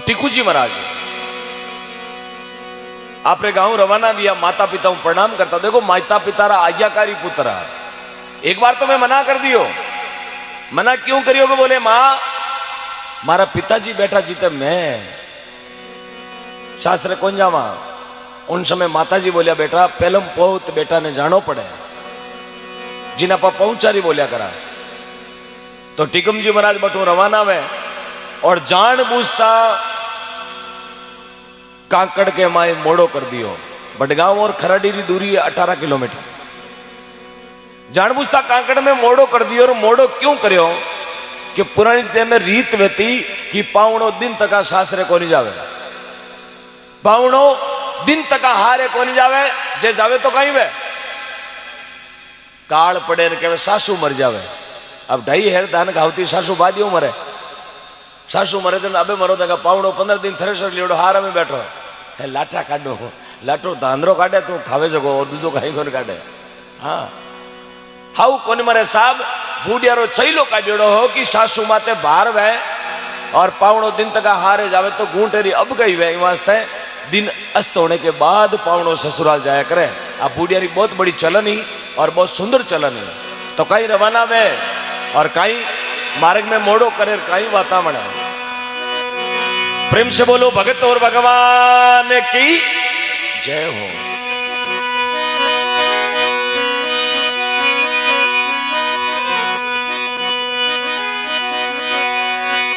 टीकू जी महाराज आपरे गांव रवाना भी माता पिता प्रणाम करता। देखो माता पिता रा आज्ञाकारी पुत्र, एक बार तो मैं मना कर दियो। मना क्यों करियो? कि बोले मां मारा पिताजी बैठा जीते मैं शास्त्र कौन जावा। उन समय माताजी बोलिया बेटा पहलम पोत बेटा ने जानो पड़े, जिना पर पहुंचारी बोलिया करा। तो टीकम जी महाराज बटू रवाना हुए और जान बूझता कांकड़ के माए मोड़ो कर दियो। बडगांव और खराडी की दूरी है 18 किलोमीटर। जानबूझता कांकड़ में मोड़ो कर दियो। और मोड़ो क्यों करियो? कि पुरानी टाइम में रीत वेती कि पावणो दिन तक सासरे को नहीं जावे, पावणो दिन तक हारे को नहीं जावे। जे जावे तो कहीं वे काल पड़े के सासू मर जावे। अब ढाई हेर धान खावती सासू बादियों मरे, सासू मरे तो अबे मरो देगा पावड़ो 15 दिन थ्रेसर लियोड़ो हारा में बैठो है लाठा काटो, लाठो धांधरो काटे तू खावे जगो और दूधो कहीं कोन काटे। हाँ हाउ कोन मरे साहब बूढ़ियारो चैलो काट्योड़ो हो कि सासू माते बाहर वे और पावड़ो दिन तक हारे जावे तो घूंटेरी अब गई वे। वास्ते दिन अस्त होने के बाद पावड़ो ससुराल जाया करे। आप बूढ़ियारी बहुत बड़ी चलन ही और बहुत सुंदर चलन ही। तो कहीं रवाना वे और कहीं मार्ग में मोड़ो करे, कहीं बाता मना। प्रेम से बोलो भगत और भगवान की जय हो।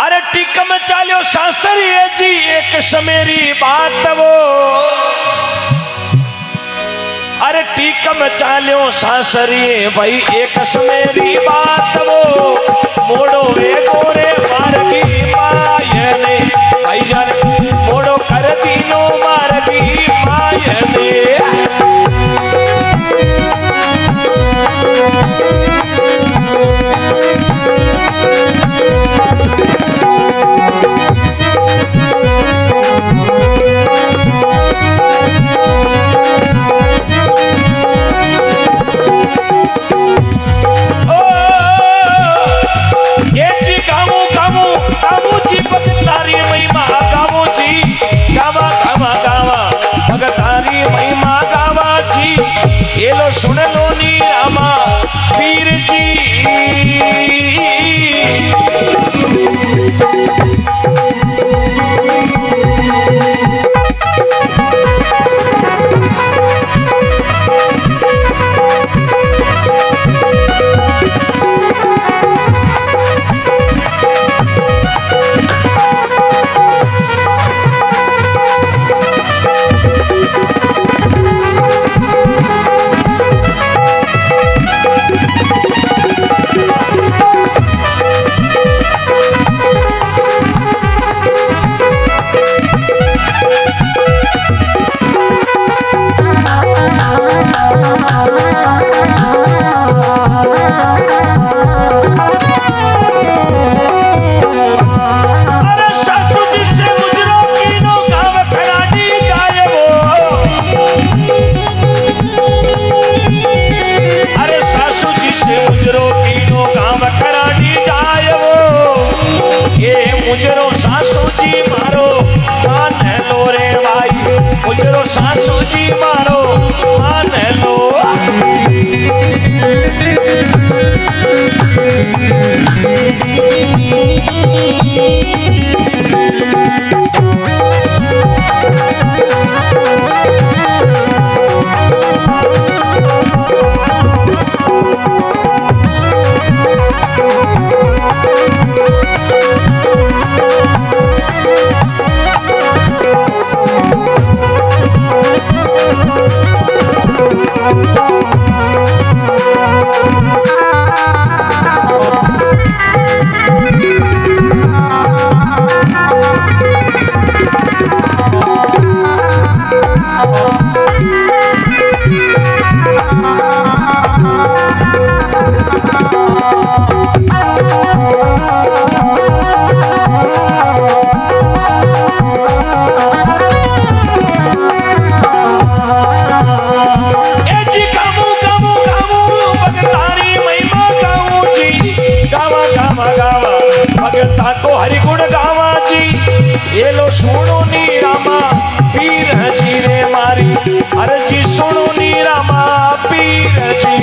अरे टीकम चालियो सासरिये जी एक समेरी बात वो। अरे टीकम चालियो सासरिये भाई एक समेरी बात वो। मोड़ो वे गोरे मार्गी मायने भाई जाने मोड़ो कर दीनो मार्गी मायने। ये जी गाँव सुनो नी रामा पीर जी रे मारी अर्जी सुनो नी रामा पीर जी।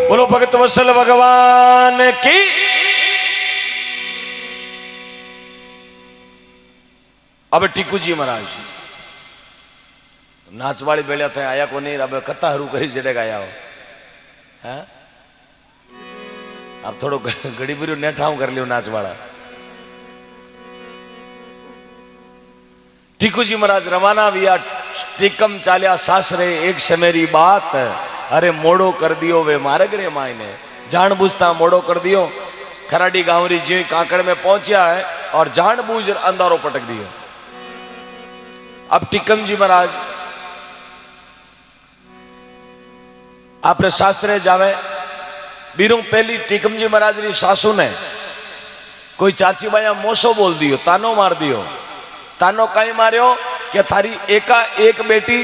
बोलो भगत वत्सल भगवान की। अब टीकू जी महाराज नाचवाड़ी बेलिया थे आया को नहीं अब कथा हरू करी जड़े गाया हो है। अब थोड़ो घड़ी बुरी नेठाऊ कर लियो नाचवाड़ा। टीकू जी महाराज रवाना विया टीकम चालिया सासरे एक समेरी बात अरे मोड़ो कर दियो वे मार्ग रे मायने जानबूझता मोड़ो कर दियो। खराडी गांवरी जी कांकड़ में पहुंचा है और जानबूझ अंधारो पटक दियो। अब टीकम जी महाराज आपने शास्त्रे जावे बीरू पहली टीकम जी महाराज री सासू ने कोई चाची बाया मोसो बोल दियो तानो मार दियो। तानो कहीं मारियो कि थारी एका एक बेटी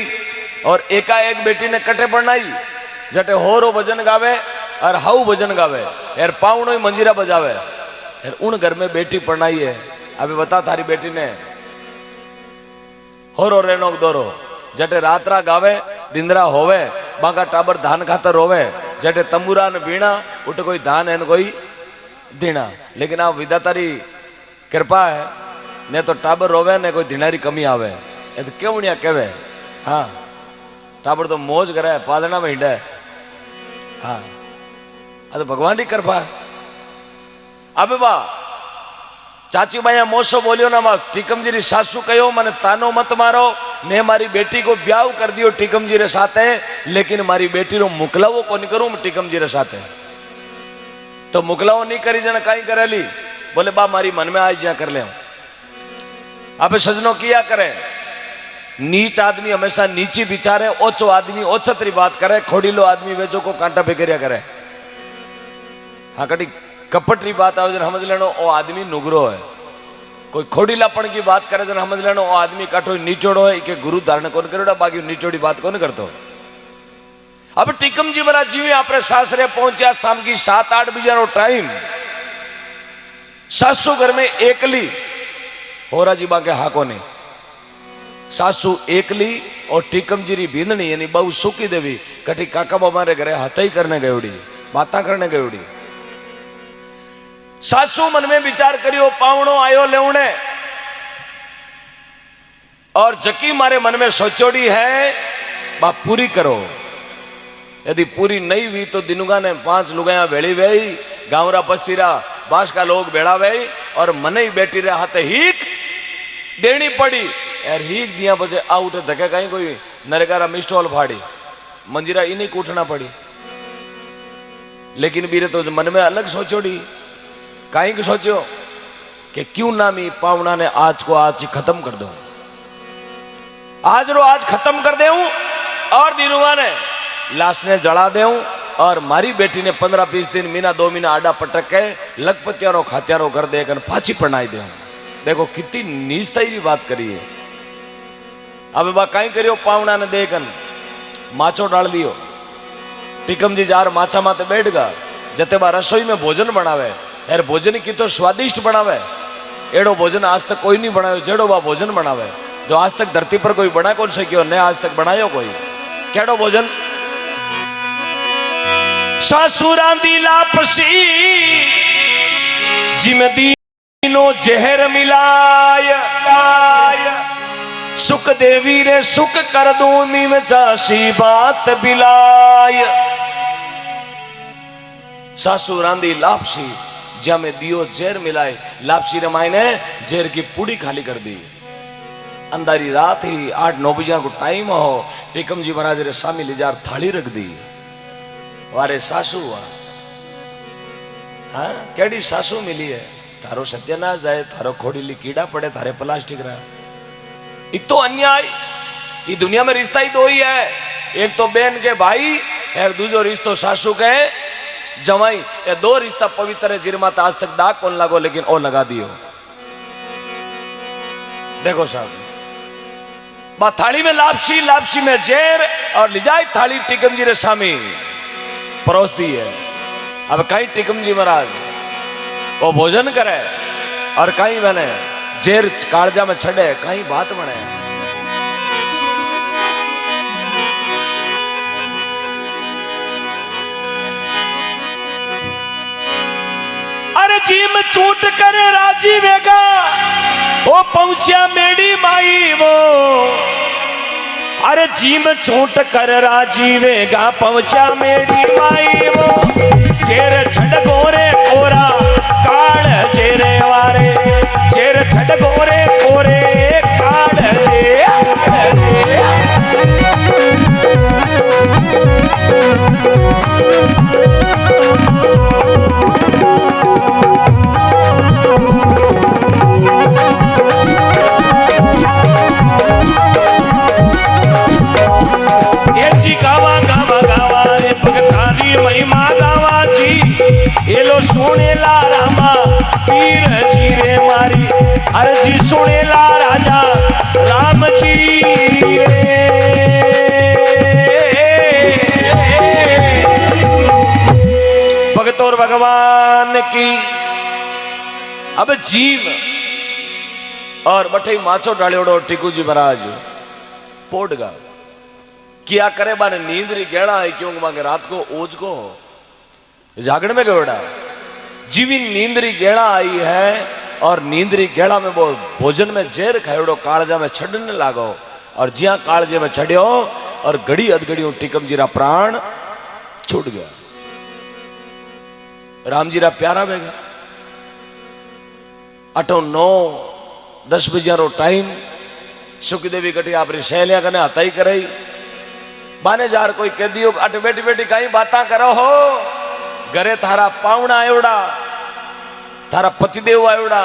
और एका एक बेटी ने कटे बनाई जटे होरो भजन गावे और हाउ भजन गावे यार पावनो ही मंजीरा बजावे यार उन घर में बेटी पढ़नाई है। अभी बता थारी बेटी ने होरो रेनो दोरो जटे रात्रा गावे दिंदरा होवे बांका टाबर धान खातर होवे जटे तंबूरा ने बीणा उठ कोई धान है न कोई दीना। लेकिन आप विधातारी कृपा है ने तो टाबर रोवे ने कोई दिनारी कमी आवे ये तो क्यों नहीं कहवे। हाँ टाबर तो मौज करे पादना में हिंडे। हाँ तो भगवान की कृपा है। अब बा चाची भाई मोसो बोलियो ना मां टीकम जी री सासू कहो मने तानो मत मारो मैं मारी बेटी को ब्याह कर दियो टीकम जी रे साथे लेकिन मारी बेटी रो मुकलावो को नहीं करूं टीकम जी रे साथे। तो मुकलावो नहीं करी जन कहीं करेली बोले बा मारी मन में आज ज्या कर ले। अब सजनो किया करे नीच आदमी हमेशा नीची विचारे ओचो आदमी ओछतरी बात करे खोड़ीलो आदमी वेचो को कांटा पे करिया करे। हाँ कटी कपटरी बात आवे जन समझ लेनो ओ आदमी नुगरो है। कोई खोड़ीलापन की बात करे जन समझ लेनो ओ आदमी काठो नीचोड़ो है के गुरु धारण कौन करेड़ा बाकी नीचोड़ी बात कौन करतो। अब टीकम जी महाराज जी आपने सासरे पहुंचा शाम की 7-8 बजे टाइम सासू घर में एकली होरा जी बाके हाको ने सासू एकली और टीकम जी री बींदनी यानी बहु सुखी देवी कटी काका बाबा रे घरे हथई करने गयोड़ी बाता करने गयोड़ी। सासू मन में विचार करियो पावणो आयो लेवणे और जकी मारे मन में सोचोड़ी है बा पूरी करो। यदि पूरी नहीं हुई तो दिनुगा ने 5 लुगाया भेड़ी गई गांवरा बस्तीरा बास का लोग भेड़ा गई और मन ही बेटी रे हाथे हीक देनी पड़ी यार हीक दिया बचे आ उठे धके कहीं कोई नरेगारा मिस्टॉल फाड़ी मंजीरा इन्हीं को उठना पड़ी। लेकिन बीरे तो मन में अलग सोचोड़ी कहीं की सोचो कि क्यों ना मी पावना ने आज को आज ही खत्म कर दूं आज रो आज खत्म कर देऊं और दिनुआ ने लाश ने जला देऊं और मारी बेटी ने 15-20 दिन महीना 2 महीना आडा पटक के लखपतियारो खातियारो कर देकर फांसी पढ़ाई देऊं। देखो कितनी नीचता ही बात करी है। अब बा कहीं करियो पावना ने देखन माचो डाल दियो टीकम जी जार माचा माते बैठ गा जते बा रसोई में भोजन बनावे यार भोजन की तो स्वादिष्ट बनावे एड़ो भोजन आज तक कोई नहीं बनायो जेड़ो बा भोजन बनावे जो आज तक धरती पर कोई बना कौन सकियो ने आज तक बनायो कोई केड़ो भोजन। सासुरा दी लापसी जिम दीनो जहर मिलाय सुख देवी रे सुख कर दू मीम चासी बात बिलाय। सासू रांदी लापसी ज्या में दियो जहर मिलाए लापसी रमाई ने जहर की पूड़ी खाली कर दी। अंधारी रात ही 8-9 बजे को टाइम हो टीकम जी महाराज रे सामी लिजार थाली रख दी वारे सासू हाँ केड़ी सासू मिली है, थारो सत्यानाश जाए, थारो खोड़ीली कीड़ा पड़े, थारे प्लास्टिक रहा। इतो अन्याय। ये दुनिया में रिश्ता ही दो ही है, एक तो बहन के भाई और दूसरो रिश्तो सासू के जमाई। ये दो रिश्ता पवित्र है, जिरमा आज तक दाग कौन लागो, लेकिन ओ लगा दियो। देखो साहब, बा थाली में लापसी, लापसी में जेर, और लिजाई थाली टिकम जी रे सामी परोस दी है। अब कहीं टिकम जी महाराज वो भोजन करे और कहीं मैंने जेर कालजा में छड़े, कहीं बात बने। अरे जी में चूट करे राजी वेगा, वो पहुंचा मेरी माई वो। अरे जी में चूट कर राजी वेगा, पहुंचा मेरी माई वो। चेर छड़ गोरे कोरा काल चेरे वारे, चेर छड़ गोरे कोरे काल जे। सुनेला रामा पीर जी रे मारी, अर्जी सुनेला राजा राम जी रे। भगत और भगवान की अब जीव और बठे माचो डालियोड़ो टिकू जी महाराज पोडगा किया करे बाने नींदरी गेड़ा है, क्यों मांगे रात को ओज को जागण में गयोड़ा। जीवी नींदरी गेड़ा आई है, और नींदरी गेड़ा में वो भोजन में जेर खायोड़ो कालजा में छड़ने लागो, और जिया कालजे में छड़ियो और घड़ी अधघड़ियों टिकम जीरा प्राण छूट गया। राम जीरा प्यारा बेगा अटो 9-10 बजे टाइम सुखदेवी कटी आपरी सहेलिया कने हताई करई बाने जार कोई कह दियो अट बेटी बेटी कहीं बाता करो हो। घरे थारा पावना आयोड़ा, थारा पतिदेव आयोड़ा,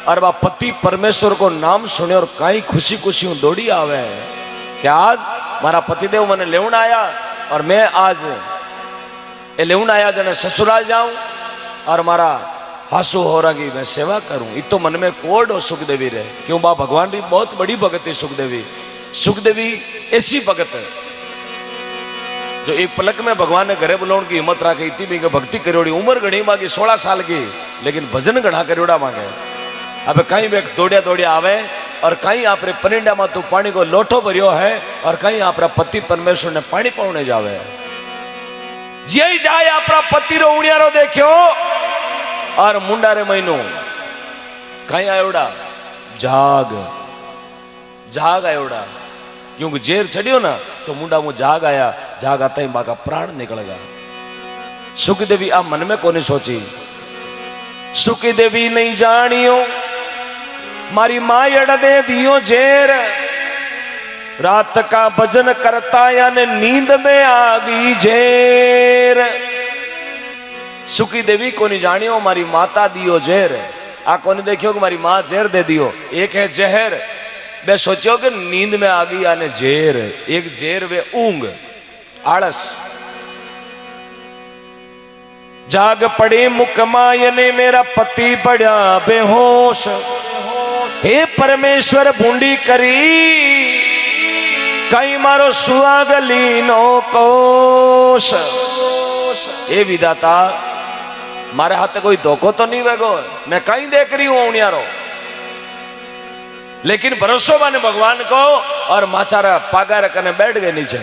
और वह पति परमेश्वर को नाम सुने और कहीं खुशी खुशी दौड़ी आवे कि आज मारा पतिदेव मने लेवन आया, और मैं आज ए लेवन आया जने ससुराल जाऊं और मारा हासु हो रही मैं सेवा करूं। इतो मन में कोड हो सुखदेवी रे, क्यों बा भगवान री बहुत बड़ी भगत है सुखदेवी। सुखदेवी ऐसी भगत है जो एक पलक में भगवान ने घरे बुलाने की हिम्मत रखी। इतनी भी भक्ति करोड़ी, उम्र घनी मांगी 16 साल की, लेकिन भजन घना करोड़ा मांगे। अब कहीं वे दौड़िया दौड़िया आवे, और कहीं आप परिंडा में तू पानी को लोटो भरियो है, और कहीं आप पति परमेश्वर ने पानी पाने जावे। जी जाए आप पति रो उड़ियारो देखो, और मुंडा रे महीनो कहीं आयोड़ा जाग जाग आयोड़ा, क्योंकि जेर चढ़ियो ना तो मुंडा मुंह जाग आया। जाग आता ही माँ का प्राण निकल गया। सुखदेवी आप मन में कोनी सोची, सुखदेवी नहीं जानियो मारी माँ एड़ दे दियो जेर। रात का भजन करता यानी नींद में आ गई जेर। सुखी देवी को नहीं जानियो मारी माता दियो जेर। आ को नहीं देखियो कि मारी माँ जेर दे दियो। एक है जहर, मैं सोचो कि नींद में आ गई आने जेर। एक जेर वे ऊंग आलस। जाग पड़े मुकमायने मेरा पति पड़ा बेहोश। हे परमेश्वर बूंदी करी कई मारो सुहागली नो कोश। हे विधाता मारे हाथ कोई धोखो तो नहीं वेगो, मैं कहीं देख रही हूं उनियारो, लेकिन भरोसो माने भगवान को। और माचारा पागा रखने बैठ गए नीचे।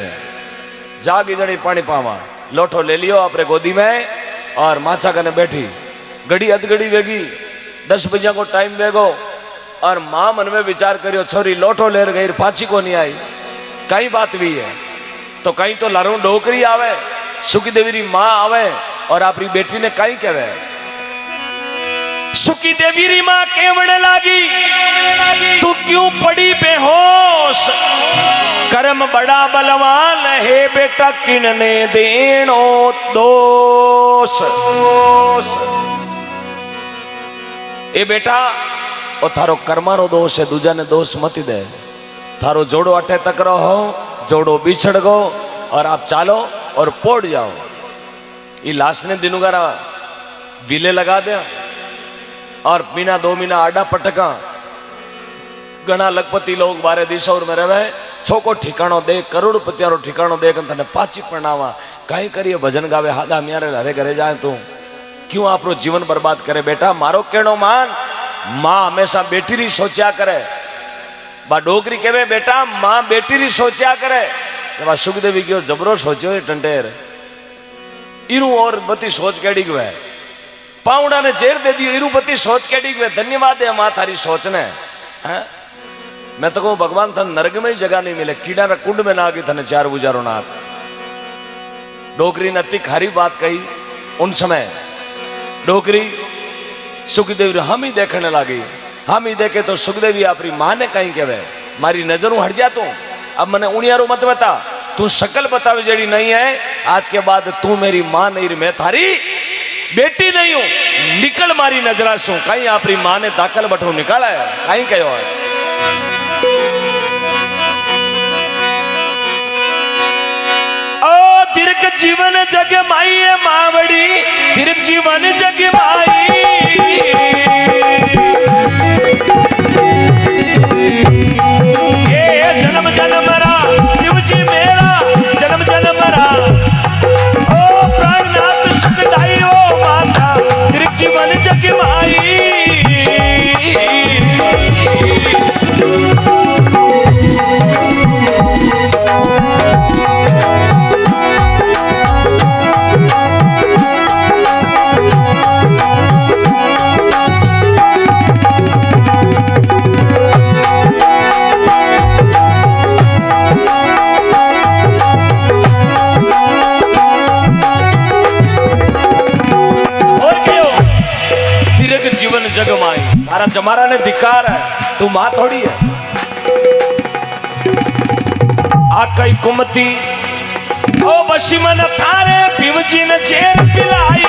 जागी जड़ी पानी पावा लोटो ले लियो अपने गोदी में और माचा कने बैठी। घड़ी अधघड़ी वेगी 10 बजे को टाइम वेगो। और मां मन में विचार करियो छोरी लोटो लेर गई पाछी को नहीं आई। कई बात भी है तो कहीं तो लारू डोकरी आवे, सुखी देवी री मां आवे और आपरी बेटी ने कहीं कहवे। सुखी देवी री मां केवड़े लागी तू क्यों पड़ी बेहोश। कर्म बड़ा बलवान है बेटा किनने देनो दो। ए बेटा ओ थारो कर्मारो दोष है, दूजा ने दोष मत दे। थारो जोड़ो अठे तक रहो, जोड़ो बिछड़ गो और आप चालो और पोड़ जाओ। ये लाश ने दिनुगारा विले लगा दे और महीना 2 महीना आडा पटका। घना लखपति लोग बारे दिशोर में रहे, छोको ठिकाणो दे, करोड़पतियारो ठिकाणो दे कन तने पाची प्रणावा। कहीं करिए भजन गावे हादा म्यारे हरे घरे जाए तू क्यों आपरो जीवन बर्बाद करे। बेटा मारो केणो मान, मां हमेशा बेटी री सोचा करे। बा डोगरी कहवे बेटा मां बेटी री सोचा करे। बा सुखदेवी क्यों जबरो सोचो टंटेर इरू और बती सोच केड़ी गए। पाउडा ने जेर दे दी इरू बती सोच केड़ी गए। धन्यवाद है मां थारी सोच ने। हैं मैं तो कहूं भगवान थन नरक में ही जगह नहीं मिले, कीड़ा ना कुंड में ना आगे थने 4 बुझारो नाथ। डोगरी ने अति खारी बात कही उन समय। डोगरी सुखदेव हम ही देखने लगी। हम ही देखे तो सुखदेवी अपनी मां ने कहीं कहवे मारी नजरों हट जा तू, अब मैंने उनियारो मत बता, तू शकल बतावे जेड़ी नहीं है। आज के बाद तू मेरी मां नहीं, मैं थारी बेटी नहीं हूं, निकल मारी नजरा सु। कहीं अपनी मां ने दाखल बठो निकाला है, कहीं कहो है। ओ दीर्घ जीवन जग माई है मावड़ी, दीर्घ जीवन जग माई। ये जन्म जन्म रा शिवजी मेरा, जन्म जन्म रा ओ प्राणनाथ सुखदाई ओ माता, दीर्घ जीवन जग माई। जीवन जग माई तारा जमारा ने धिकार है, तू मां थोड़ी है। आकई कुमती ओ बशी मन थारे पिवजी ने चेर पिलाई।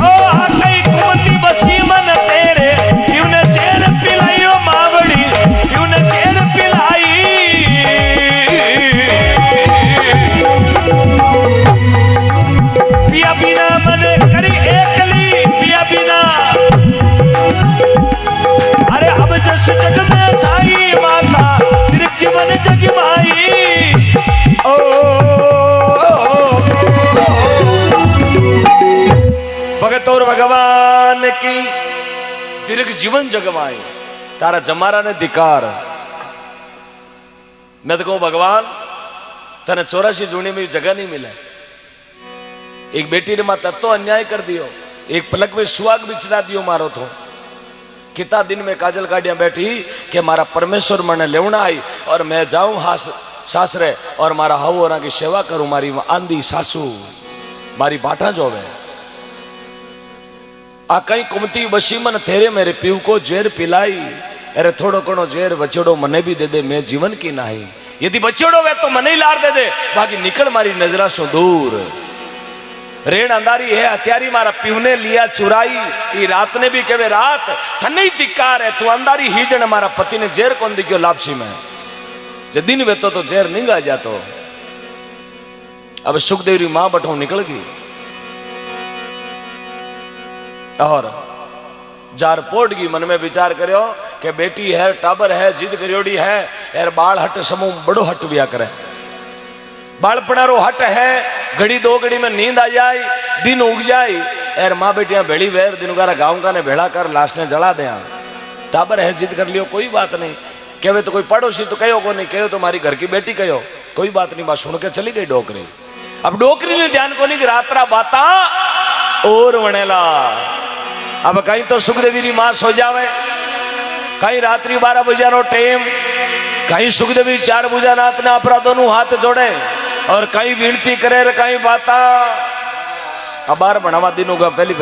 ओ आकई कुमती बशी मन तेरे पिव ने चेर पिलाई। ओ मावड़ी पिव ने चेर पिलाई। पिया बिना मन करी एकली, पिया बिना अरे अब जस जग में छाई माता, दीर्घ जीवन जग माई। ओ भगत और भगवान की दीर्घ जीवन जग माई। तारा जमारा ने धिकार। मैं तो कहूं भगवान तने 84 जूनी में जगह नहीं मिले। एक बेटी रे माता तो अन्याय कर दियो, एक पलक में सुहाग बिछड़ा दियो मारो तो। कितना दिन में काजल काटिया बैठी कि मारा परमेश्वर मने लेवना आई और मैं जाऊं सासरे और मारा हवोरा की सेवा करूं। मारी आंधी सासू मारी बाटा जोवे। आ कई कुमती बशी मन तेरे मेरे पीव को जेर पिलाई। अरे थोड़ो कणो जेर बचड़ो मने भी दे दे, मैं जीवन की नाही। यदि बचड़ो वे तो मने ही लार दे दे, बाकी निकल मारी नजरा सो दूर। रेण अंधारी है हत्यारी मारा पीवने लिया चुराई। ये रात ने भी कहे रात थने ही धिक्कार है, तू अंधारी ही जन मारा पति ने जेर कौन दिखियो लापसी में। जब दिन वेतो तो जेर निंगा जातो। अब सुखदेव री मां बठो निकल गई और जार पोट गई। मन में विचार करो कि बेटी है, टाबर है, जिद करियोड़ी है, यार बाल हट समूह बड़ो हट बिया करे। बालपणारो हट है, घड़ी 2 घड़ी में नींद आ जाए, दिन उग जाए। यार माँ बेटियां भेड़ी वेर दिनगारा गाँव का ने भेड़ा कर लाश ने जला दे। टाबर है, जिद कर लियो कोई बात नहीं। कहे तो कोई पड़ोसी तो कहो को नहीं, कहो तो हमारी घर की बेटी कहो कोई बात नहीं। बात सुन के चली गई डोकरी। अब डोकरी ने ध्यान को नहीं कि रात्रा बाता और वनेला। अब कहीं तो सुखदेवी री मां सो जावे, कहीं रात्रि 12 बजारो टेम, कहीं सुखदेवी 4 बुझा नाथ ने अपरा दोनों हाथ जोड़े और कहीं विनती करे, कहीं बाता अबार बढ़ावा दिनों का पहली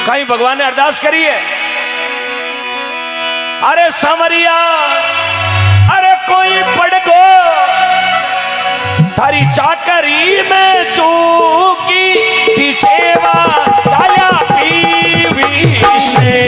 कहीं भगवान ने अरदास करी है अरे समरिया अरे कोई पड़ गो थारी चाकरी में चूकी पीछेवा डाल्या पीवी से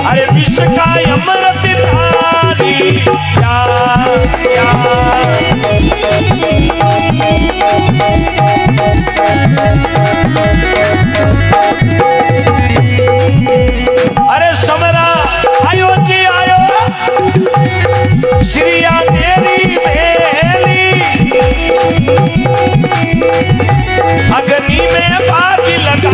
अरे विश्व का अमृत धारी अरे समरा आयो जी आयो श्रिया तेरी बेली अग्नि में भाग लगा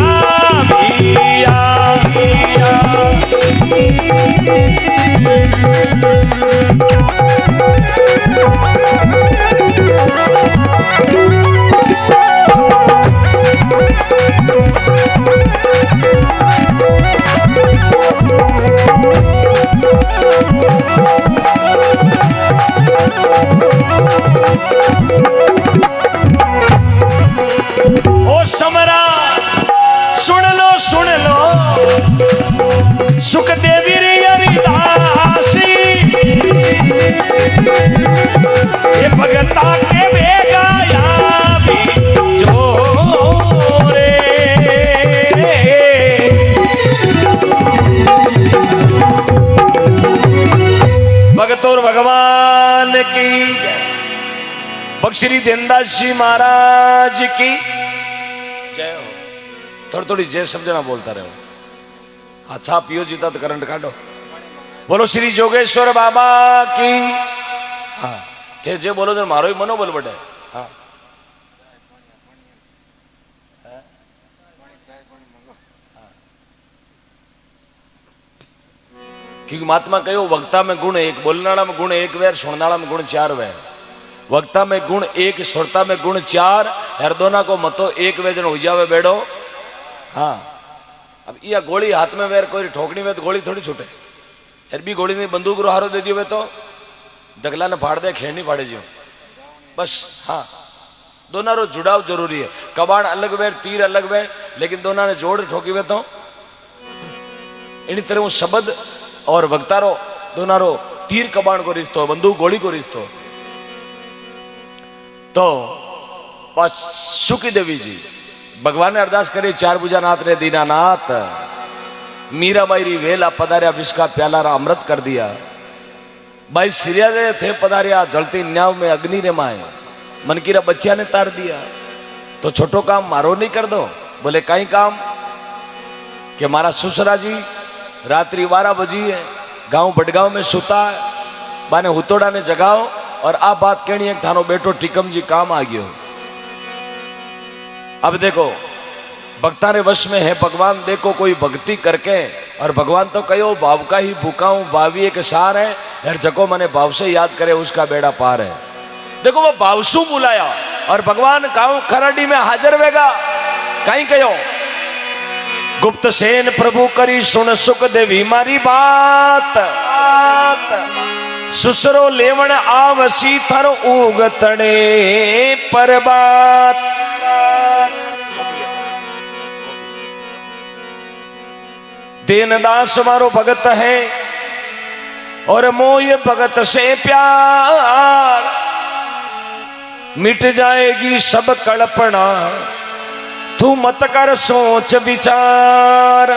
ओ समरा सुन लो सुखदेवी रे हरिदासी ये भगता के बेगाया भी जोरे भगतोर भगवान की जय। बख्श्री देनदास जी महाराज की जय हो। थोड़ी थोड़ी जय समझना बोलता रहो। अच्छा पियो जीता तो करंट काटो। बोलो श्री जोगेश्वर बाबा की। हाँ थे जे बोलो तो मारो ही मनोबल बढ़े। हाँ क्योंकि महात्मा कहो वक्ता में गुण एक, बोलनाला में गुण एक वेर, सुननाला में गुण चार वे। वक्ता में गुण एक, श्रोता में गुण चार, हरदोना को मतो एक वे जन हो जावे बेड़ो। हाँ अब यह गोली हाथ में वेर कोई ठोकनी में तो गोली थोड़ी छूटे। यार भी गोली नहीं बंदूक रो हारो दे दियो वे तो दगला ने फाड़ दे, खेड़ नहीं फाड़े जियो बस। हाँ दोनों रो जुड़ाव जरूरी है। कबाड़ अलग वेर, तीर अलग वेर, लेकिन दोनों ने जोड़ ठोकी वे तो इन तरह शब्द और वक्तारो दोनों रो तीर कबाड़ को रिश्तो, बंदूक गोली को रिश्तो। तो बस सुखी देवी जी भगवान ने अरदास करी, चार भुजा नाथ रे दीनानाथ, मीराबाई री वेला पधारिया, विष का प्याला रा अमृत कर दिया। भाई सिरिया रे थे पधारिया, जलती न्याव में अग्नि रे माए, मन की रा बच्चिया ने तार दिया। तो छोटो काम मारो नहीं कर दो। बोले कई काम कि मारा ससुरा जी रात्रि 12 बजी है, गांव बडगांव में सुता है, बाने हुतोड़ा ने जगाओ और आ बात कहनी है थानो बेटो टिकम जी काम आ गयो। अब देखो भक्ता रे वश में है भगवान, देखो कोई भक्ति करके, और भगवान तो कहो भाव का ही भूखाऊं, भावी एक सार है, हर जगह मने भाव से याद करे उसका बेड़ा पार है। देखो वो भावसू बुलाया और भगवान गांव खराडी में हाजिर वेगा। कहीं कहो गुप्त सेन प्रभु करी सुन सुख देवी मारी बात, सुसरो लेवण आवसी थर उगतणे पर बात। दीनदास मारो भगत है और मोय भगत से प्यार, मिट जाएगी सब कल्पना तू मत कर सोच विचार।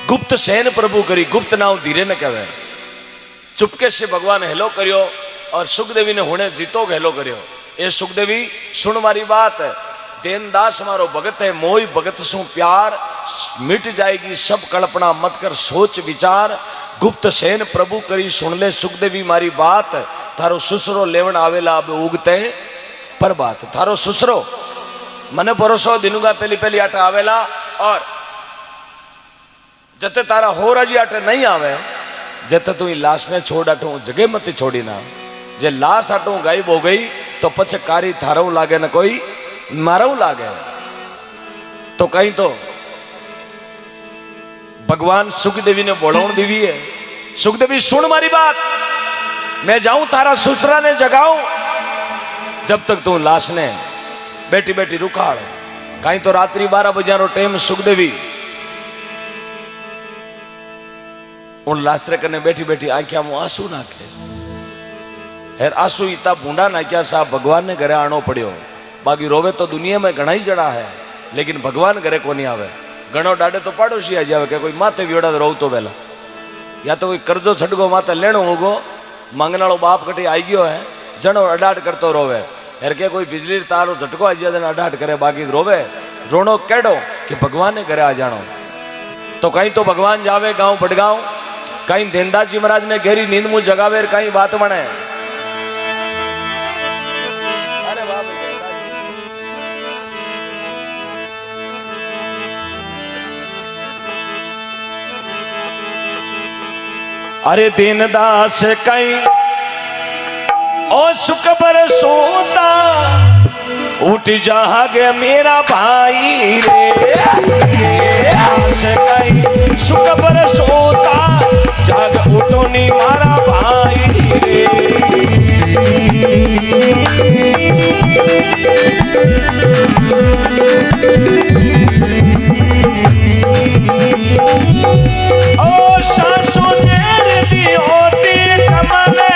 गुप्त शयन प्रभु करी, गुप्त नाव धीरे न कहे। चुपके से भगवान हेलो करियो और सुखदेवी ने हुणे जीतो हेलो करियो। ए सुखदेवी सुन मारी बात, देनदास मारो भगत है, मोई भगत सु प्यार, मिट जाएगी सब कल्पना, मत कर सोच विचार। गुप्त शयन प्रभु करी, सुन ले सुखदेवी मारी बात, थारो सुसरो लेवन आवेला अब उगते पर बात। थारो सुसरो मने भरोसो दिनुगा पहली पहली आटे आवेला, और जते तारा हो राजी आटे नहीं आवे, जते तू लाश ने छोड़ आटू जगह मत छोड़ी ना। जे लाश आटू गायब हो गई तो पछ कारी थारो लागे न कोई मारो लागे। तो कहीं तो भगवान सुखदेवी ने बोलावन दीवी है, सुखदेवी सुन मारी बात, मैं जाऊं तारा ससुरा ने जगाऊं, जब तक तू लाश ने बेटी बेटी रुखाड़। कहीं तो रात्रि 12 बजे रो टाइम सुखदेवी उन लाशरे कने बैठी बैठी आंखिया में आंसू नाखे। हेर आंसू इतना बूंदा नाख्या साहब भगवान ने घरे आनो पड़ियो। बाकी रोवे तो दुनिया में घना ही जड़ा है, लेकिन भगवान घरे को नहीं आवे। घणो डाडे तो पाड़ोशी आ जावे, कोई माथे वियोड़ा रो तो पहला, या तो कोई कर्जो छटगो माथे लेनो होगो, मांगनाड़ो बाप कटी आई गयो है, जनो अडाट करतो रोवे। यार के कोई बिजली तारो झटको आ जाए अडाट करे, बाकी रोवे रोनो केड़ो कि भगवान ने घरे आ जानो। तो कहीं तो भगवान जावे गांव बड़गांव, कहीं देनदास जी महाराज ने गहरी नींद मुझ जगावे, कहीं बात बने। अरे दीनदास कहीं ओ सुख पर सोता, उठ जागे मेरा भाई रे। आस कहीं सुख पर सोता, जाग उठो नी मारा भाई रे। ओ सासू जेर दी होती कमले,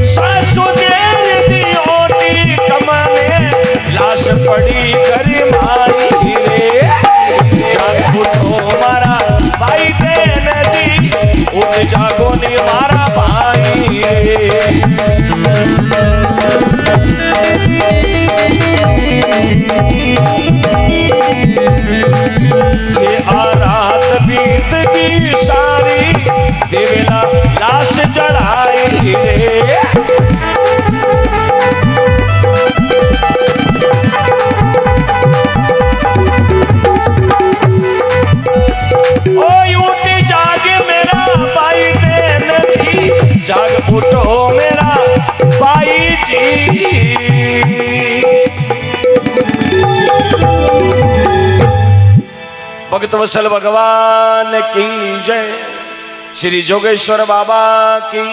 सासू जेर दी होती कमले, लाश पड़ी करी माई रे। जाग उठो मारा भाई देन जी, उठ जागो नी मारा भाई रे। रात बीत की सारी, देवेला लाश जड़ाई रे। ओ उठ जागे मेरा भाई देन जी, जाग उठो मेरा भाई जी। भक्त वत्सल भगवान की जय, श्री जोगेश्वर बाबा की,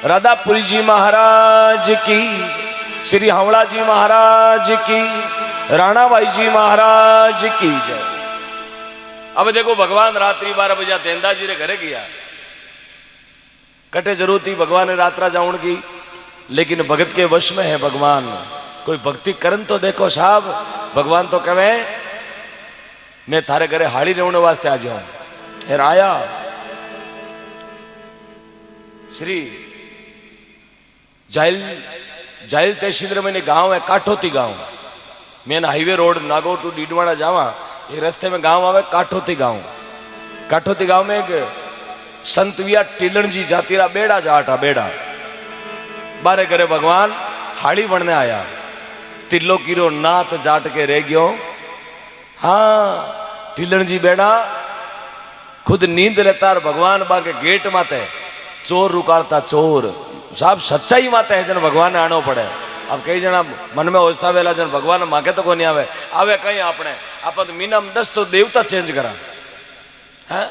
राधापुरी जी महाराज की, श्री हावड़ा जी महाराज की, राणाबाई जी महाराज की जय। अब देखो भगवान रात्रि 12 बजे देनदास जी रे घरे गया, कटे जरूरत थी भगवान ने रात्रा जाऊन की, लेकिन भगत के वश में है भगवान। कोई भक्ति करन तो देखो साहब, भगवान तो कहे मैं थारे घरे हाड़ी रहने वास्ते आ जाऊं। फिर आया श्री जाइल तहसील में गांव है काठोती गांव। मैंने हाईवे रोड नागौर टू डीडवाड़ा जावा, ये रास्ते में गांव आवे काठोती गांव। काठोती गांव में एक संतविया टीलण जी जातीरा बेड़ा जाटा बेड़ा बारे घरे भगवान हाड़ी बनने आया। तिल्लो कीरो नाथ जाट के रह गयो। हाँ टीलण जी बेड़ा खुद नींद लेता और भगवान बाके गेट माते चोर रुकालता। चोर साहब सच्चाई माते है जन भगवान ने आनो पड़े। अब कई जना मन में ओझता वेला जन भगवान मांगे तो को नहीं आवे, आवे कहीं आपने आप तो मीना में 10 तो देवता चेंज करा है।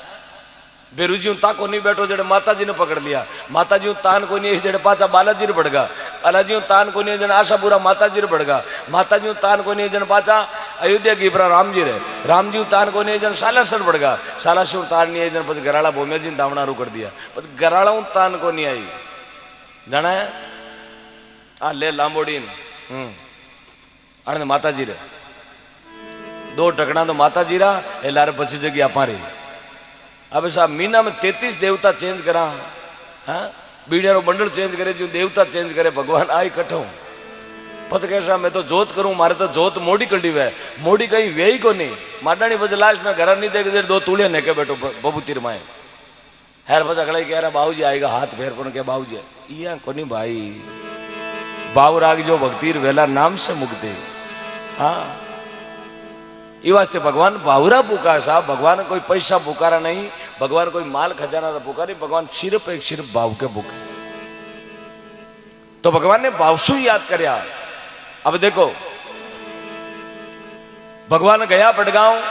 बेरुजी ताको नहीं बैठो जड़े माता जी ने पकड़ लिया, माता जी तान को नहीं जड़े पाचा बालाजी ने बढ़गा, बालाजी तान को नहीं जन आशापुरा माता जी ने बढ़गा, माता जी तान को नहीं जन पाचा अयोध्या की राम जी रे, राम जी तान को नहीं जन सालासर बढ़गा, सालासर तान नहीं आई जन पच गराड़ा भूमिया जी दावना रू कर दिया, पच गराड़ा तान को नहीं आई जाना है। आ ले लांबोडीन अने माताजी रे 2 टकना तो माताजी रा ए लारे पछी जगह पारी। अब साहब मीना में 33 देवता चेंज करा, हाँ बीड़िया बंडल चेंज करे, जो देवता चेंज करे, भगवान आई कठो पच कैसा मैं तो जोत करूं, मारे तो जोत मोड़ी कड़ी वे, मोड़ी कहीं वे ही को नहीं माडानी बज लाश में घर नहीं देख 2 तूड़िया नेके बैठो बबूतीर माए हैर बजा खड़ा कह रहा बाबूजी आएगा हाथ फेर पर के बाबूजी इया कोनी भाई बाबू राग जो भक्तिर वेला नाम से मुक्ति। हाँ ये वास्ते भगवान बाहुरा पुकार साहब, भगवान कोई पैसा पुकारा नहीं, भगवान कोई माल खजाना पुकारी, भगवान सिर्फ एक सिर्फ बाहु के पुकार। तो भगवान ने बावसु याद करया। अब देखो भगवान गया बड़गांव,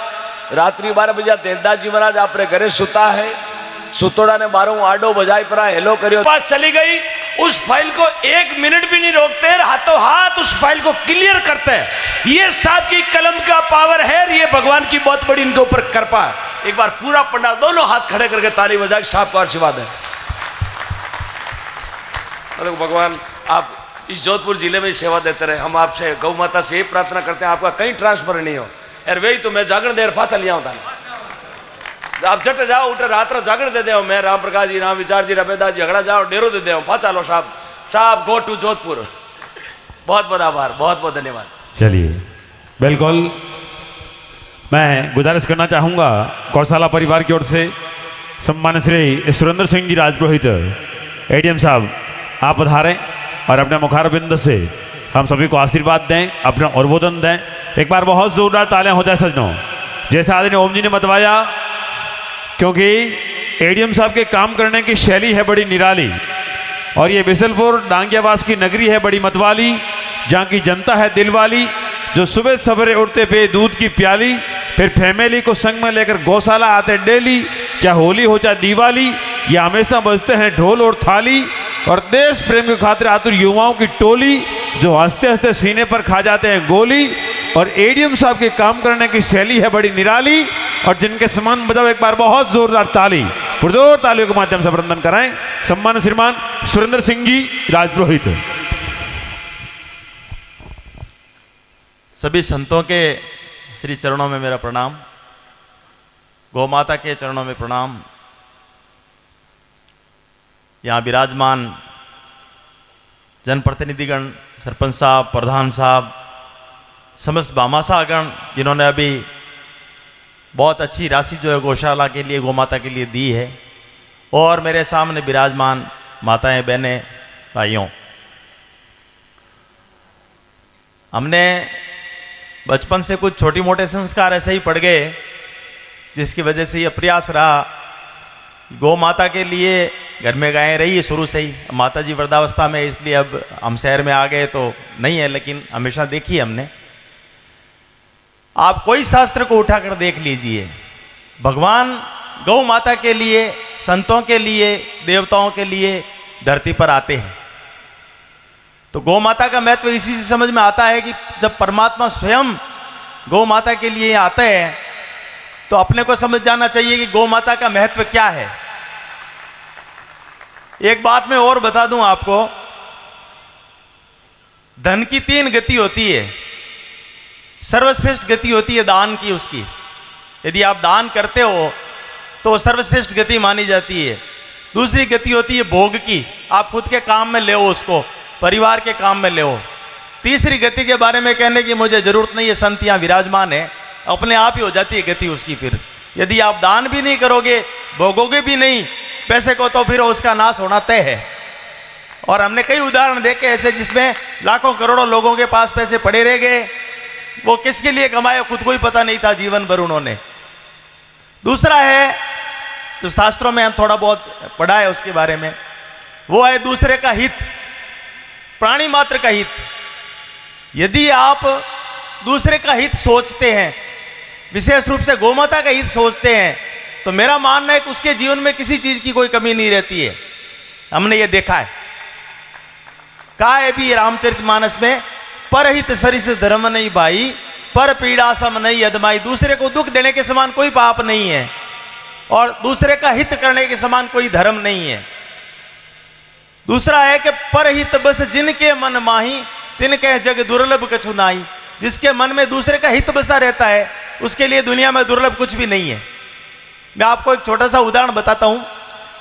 रात्रि 12 बजे देवदास जी महाराज आपरे घरे सुता है, सुतोड़ा ने 12 आडो बजाई परा हेलो करियो, पास चली गई। उस फाइल को 1 मिनट भी नहीं रोकते, हाथों हाथ उस फाइल को क्लियर करते हैं। ये साहब की कलम का पावर है, ये भगवान की बहुत बड़ी इनके ऊपर कृपा है। एक बार पूरा पंडाल दोनों हाथ खड़े करके ताली बजा के साहब का आशीर्वाद है। मतलब भगवान आप इस जोधपुर जिले में सेवा देते रहे। हम आपसे गौ माता से ये प्रार्थना करते हैं आपका कहीं ट्रांसफर नहीं हो यार, वही तो मैं जागरण देर पाचा लिया हूँ, आप जट जाओ उठे रात जागरण दे दे, मैं राम प्रकाश जी, राम विचार जी, रबेदास जी अगड़ा जाओ डेरो दे दे पाचा लो साहब, साहब गो टू जोधपुर। बहुत बहुत आभार, बहुत बहुत धन्यवाद। चलिए बिल्कुल, मैं गुजारिश करना चाहूँगा गौशाला परिवार की ओर से सम्मानित श्री सुरेंद्र सिंह जी राजपुरोहित एडीएम साहब आप पधारें और अपने मुखारबिंद से हम सभी को आशीर्वाद दें, अपना उद्बोधन दें। एक बार बहुत जोरदार तालियां हो जाए सजनों, जैसा आदरणीय ओम जी ने बतवाया, क्योंकि एडीएम साहब के काम करने की शैली है बड़ी निराली और ये बिसलपुर डांगियावास की नगरी है बड़ी मतवाली, जहाँ की जनता है दिलवाली, जो सुबह सवेरे उठते पे दूध की प्याली, फिर फैमिली को संग में लेकर गौशाला आते डेली, चाहे होली हो चाहे दिवाली, ये हमेशा बजते हैं ढोल और थाली, और देश प्रेम की खातिर आतुर युवाओं की टोली जो हंसते हंसते सीने पर खा जाते हैं गोली। और एडीएम साहब के काम करने की शैली है बड़ी निराली, और जिनके सम्मान बजाओ एक बार बहुत जोरदार ताली, पुरजोर तालियों के माध्यम से अभिनंदन कराएं सम्मान श्रीमान सुरेंद्र सिंह जी राजपुरोहित। सभी संतों के श्री चरणों में मेरा प्रणाम, गौ माता के चरणों में प्रणाम। यहाँ विराजमान जनप्रतिनिधिगण, सरपंच साहब, प्रधान साहब, समस्त भामाशाहगण जिन्होंने अभी बहुत अच्छी राशि जो है गौशाला के लिए, गौ माता के लिए दी है, और मेरे सामने विराजमान माताएं, बहनें, भाइयों, हमने बचपन से कुछ छोटी मोटे संस्कार ऐसे ही पड़ गए जिसकी वजह से ये प्रयास रहा गौ माता के लिए घर में गायें रही है शुरू से ही। माता जी वृद्धावस्था में, इसलिए अब हम शहर में आ गए तो नहीं है, लेकिन हमेशा देखी है हमने। आप कोई शास्त्र को उठाकर देख लीजिए, भगवान गौ माता के लिए, संतों के लिए, देवताओं के लिए धरती पर आते हैं। तो गौ माता का महत्व इसी से समझ में आता है कि जब परमात्मा स्वयं गौ माता के लिए आते हैं तो अपने को समझ जाना चाहिए कि गौ माता का महत्व क्या है। एक बात मैं और बता दूं आपको, धन की 3 गति होती है। सर्वश्रेष्ठ गति होती है दान की, उसकी यदि आप दान करते हो तो सर्वश्रेष्ठ गति मानी जाती है। दूसरी गति होती है भोग की, आप खुद के काम में ले, उसको परिवार के काम में ले। तीसरी गति के बारे में कहने की मुझे जरूरत नहीं है, संत यहाँ विराजमान है, अपने आप ही हो जाती है गति उसकी। फिर यदि आप दान भी नहीं करोगे, भोगोगे भी नहीं पैसे को, तो फिर उसका नाश होना तय है। और हमने कई उदाहरण देखे ऐसे जिसमें लाखों करोड़ों लोगों के पास पैसे पड़े रह गए, वो किसके लिए कमाए खुद को ही पता नहीं था जीवन भर उन्होंने। दूसरा है जो शास्त्रों में हम थोड़ा बहुत पढ़ा है उसके बारे में, वो है दूसरे का हित, प्राणी मात्र का हित। यदि आप दूसरे का हित सोचते हैं, विशेष रूप से गौमाता का हित सोचते हैं, तो मेरा मानना है कि उसके जीवन में किसी चीज की कोई कमी नहीं रहती है। हमने ये देखा है, कहा है भी रामचरितमानस में, परहित सरिस धर्म नहीं भाई, पर पीड़ा सम नहीं अदमाई। दूसरे को दुख देने के समान कोई पाप नहीं है, और दूसरे का हित करने के समान कोई धर्म नहीं है। दूसरा है कि परहित बस जिनके मन माही तिनके जग दुर्लभ कछु नाई। जिसके मन में दूसरे का हित बसा रहता है उसके लिए दुनिया में दुर्लभ कुछ भी नहीं है। मैं आपको एक छोटा सा उदाहरण बताता हूं।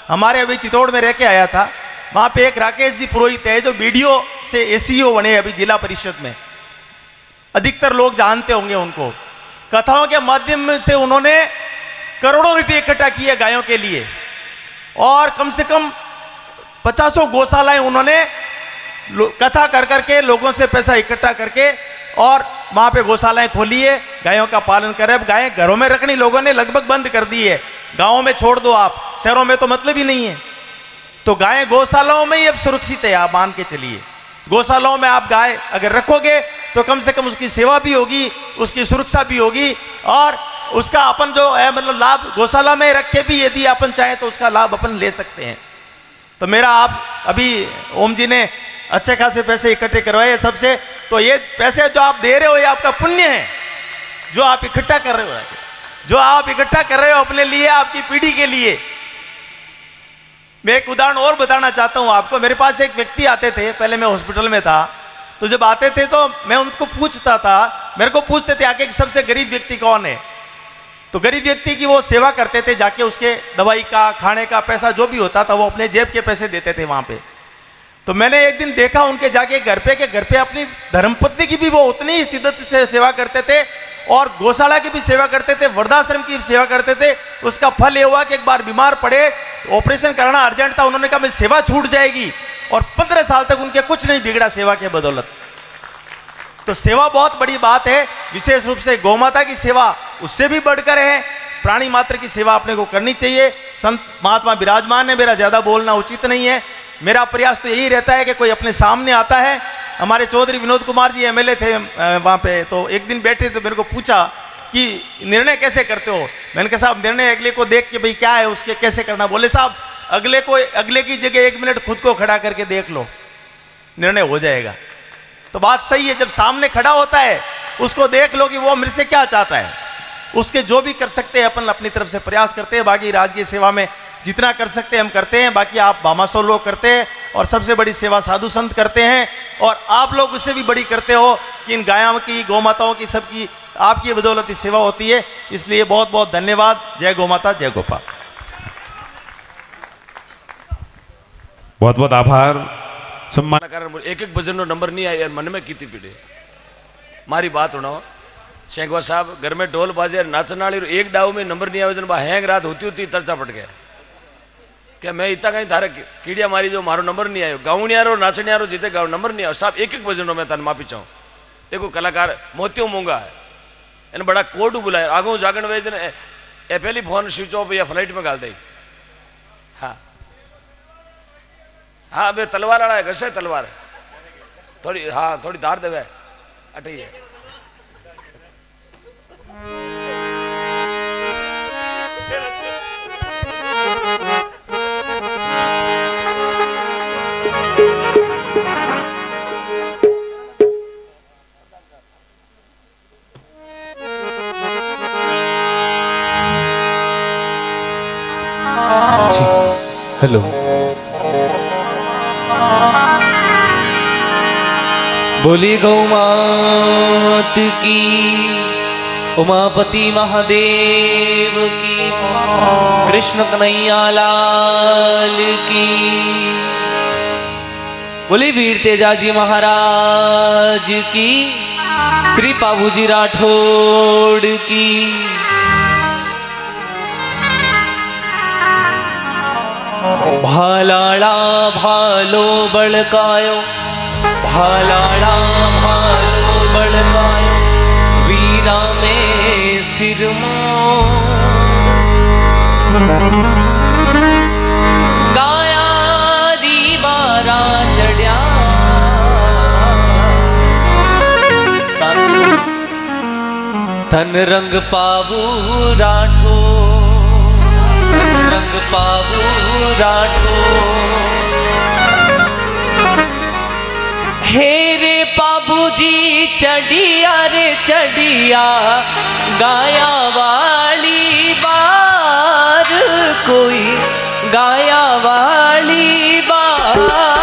हमारे अभी चित्तौड़ में रह के आया था, वहां पे एक राकेश जी पुरोहित है जो बीडीओ से एसीओ बने अभी जिला परिषद में। अधिकतर लोग जानते होंगे उनको। कथाओं के माध्यम से उन्होंने करोड़ों रुपए इकट्ठा किए गायों के लिए और कम से कम 50 गौशालाएं उन्होंने कथा कर करके लोगों से पैसा इकट्ठा करके और वहां पे गौशालाएं खोली है, गायों का पालन कर रहे। अब गायें घरों में रखनी लोगों ने लगभग बंद कर दी है, गांवों में छोड़ दो, आप शहरों में तो मतलब ही नहीं है। तो गायें गौशालाओं में ही अब सुरक्षित है, आप मान के चलिए। गौशालाओं में आप गाय अगर रखोगे तो कम से कम उसकी सेवा भी होगी, उसकी सुरक्षा भी होगी और उसका अपन जो है मतलब लाभ गौशाला में रख के भी यदि अपन चाहें तो उसका लाभ अपन ले सकते हैं। तो मेरा आप अभी ओम जी ने अच्छे खासे पैसे इकट्ठे करवाए सबसे, तो ये पैसे जो आप दे रहे हो ये आपका पुण्य है जो आप इकट्ठा कर रहे हो, जो आप इकट्ठा कर रहे हो अपने लिए, आपकी पीढ़ी के लिए। मैं एक उदाहरण और बताना चाहता हूं आपको। मेरे पास एक व्यक्ति आते थे, पहले मैं हॉस्पिटल में था, तो जब आते थे तो मैं उनको पूछता था, मेरे को पूछते थे आके सबसे गरीब व्यक्ति कौन है। तो गरीब व्यक्ति की वो सेवा करते थे, जाके उसके दवाई का खाने का पैसा जो भी होता था वो अपने जेब के पैसे देते थे वहां पे। तो मैंने एक दिन देखा उनके जाके घर पे अपनी धर्मपत्नी की भी वो उतनी ही शिद्दत से सेवा करते थे और गौशाला की भी सेवा करते थे, वृद्धाश्रम की भी सेवा करते थे। उसका फल ये हुआ कि एक बार बीमार पड़े, ऑपरेशन कराना अर्जेंट था, उन्होंने कहा मैं सेवा छूट जाएगी और 15 साल तक उनके कुछ नहीं बिगड़ा सेवा के बदौलत। तो सेवा बहुत बड़ी बात है, विशेष रूप से गौमाता की सेवा उससे भी बढ़कर है। प्राणी मात्र की सेवा अपने को करनी चाहिए। संत महात्मा विराजमान है, मेरा ज्यादा बोलना उचित नहीं है। मेरा प्रयास तो यही रहता है कि कोई अपने सामने आता है। हमारे चौधरी विनोद कुमार जी एमएलए थे वहाँ पे, तो एक दिन बैठे तो मेरे को पूछा कि निर्णय कैसे करते हो। मैंने कहा साहब निर्णय अगले को देख के भाई क्या है उसके कैसे करना। बोले साहब अगले की जगह 1 मिनट खुद को खड़ा करके देख लो, निर्णय हो जाएगा। तो बात सही है, जब सामने खड़ा होता है उसको देख लो कि वो मेरे से क्या चाहता है, उसके जो भी कर सकते हैं अपन अपनी तरफ से प्रयास करते हैं। बाकी राजकीय सेवा में जितना कर सकते हैं हम करते हैं, बाकी आप भामासो लोग करते हैं और सबसे बड़ी सेवा साधु संत करते हैं और आप लोग उससे भी बड़ी करते हो कि इन गायों की गौ माताओं की सबकी आपकी बदौलत सेवा होती है। इसलिए बहुत बहुत धन्यवाद। जय गौ माता, जय गोपाल। बहुत बहुत आभार। सम्मान कारण एक भजन नो नंबर नहीं आया मन में कीती पीड़े मारी बात होना शेखवा साहब घर में ढोल बाजे नाचना एक डाव में नंबर नहीं आवे हैंग रात होती तरचा पट गया क्या मैं इतना कहीं थारे कीड़िया मारी जो मारो नंबर नहीं आयो। गावणियारो नाचनियारो जीते गाँव नंबर नहीं आयो साहब। एक भजन मैं तन माफी चाहूँ। देखो कलाकार मोतियों मूंगा है इन बड़ा कोड बुलाए आगू जागण वेज ने ए पहली फोन स्विच ऑफ या फ्लाइट में गाल दे। हाँ हाँ बे तलवार वाला है घसे तलवार थोड़ी हाँ थोड़ी धार देवे अटे है। हेलो बोली गौ मात की, उमापति महादेव की, कृष्ण कन्हैया लाल की। बोली वीर तेजाजी महाराज की, श्री पाबूजी राठौड़ की। भालाड़ा भालो बड़कायो, भालाड़ा भालो बड़कायो, वीरा में सिरमो गाया दी बारा चढ़िया। तन रंग पाबू राठो, तन रंग पाबू राठो। हेरे पाबूजी चढ़िया रे चढ़िया, गाया वाली बार कोई गाया वाली बार।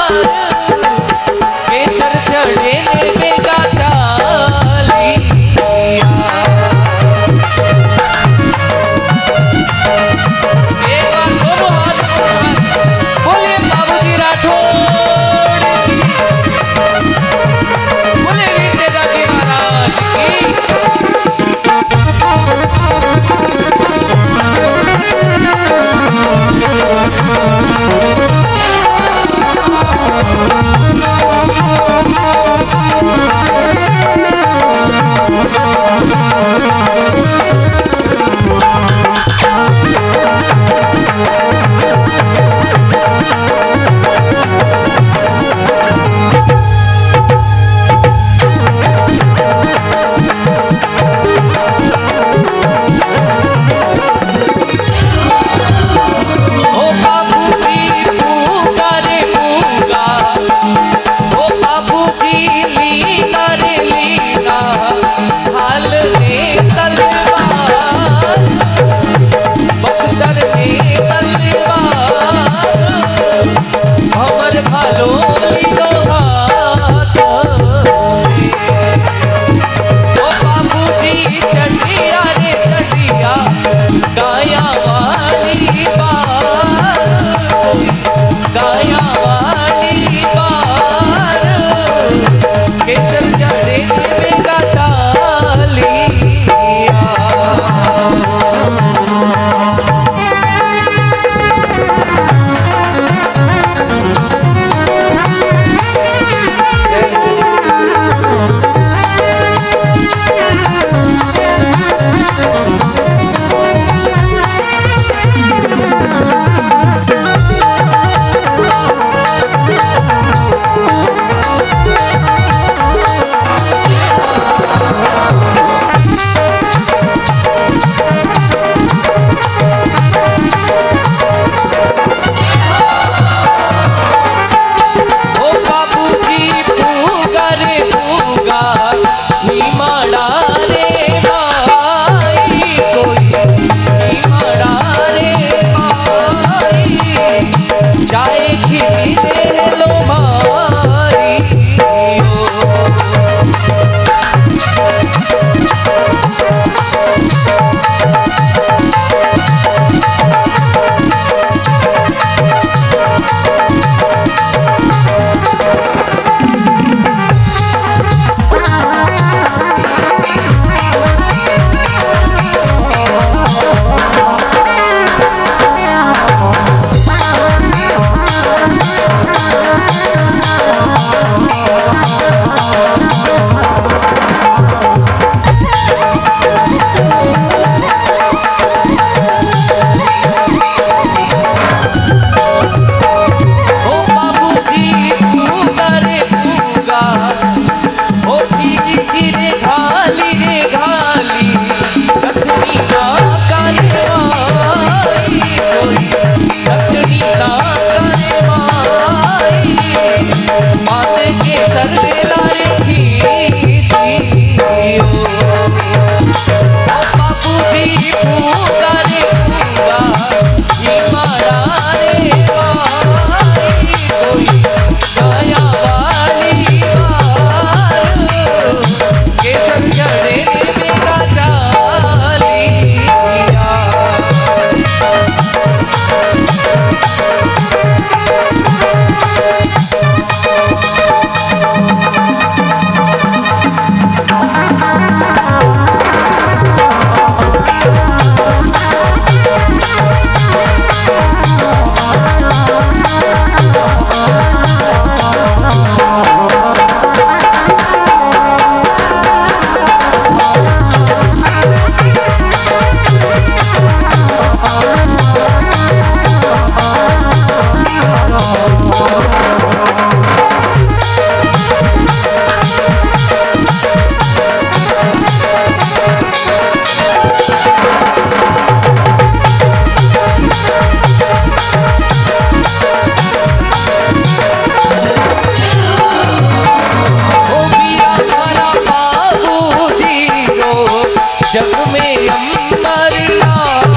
अमर नाम,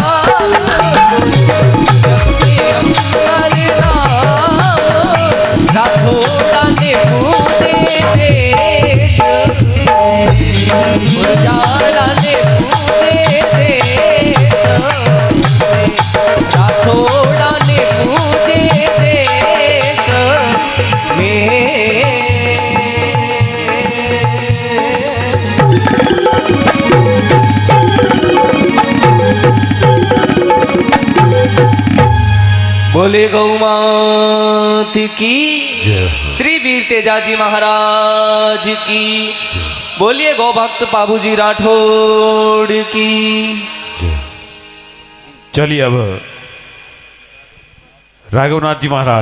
जग में अमर नाम, राठौड़ा ने पूजे देश में, गुरजारा ने पूजे देश में, राठौड़ा ने पूजे देश में। बोले गौ मात की, श्री वीर तेजाजी महाराज की, बोलिए गौ भक्त बाबूजी राठौड़ की। चलिए अब राघवनाथ जी महाराज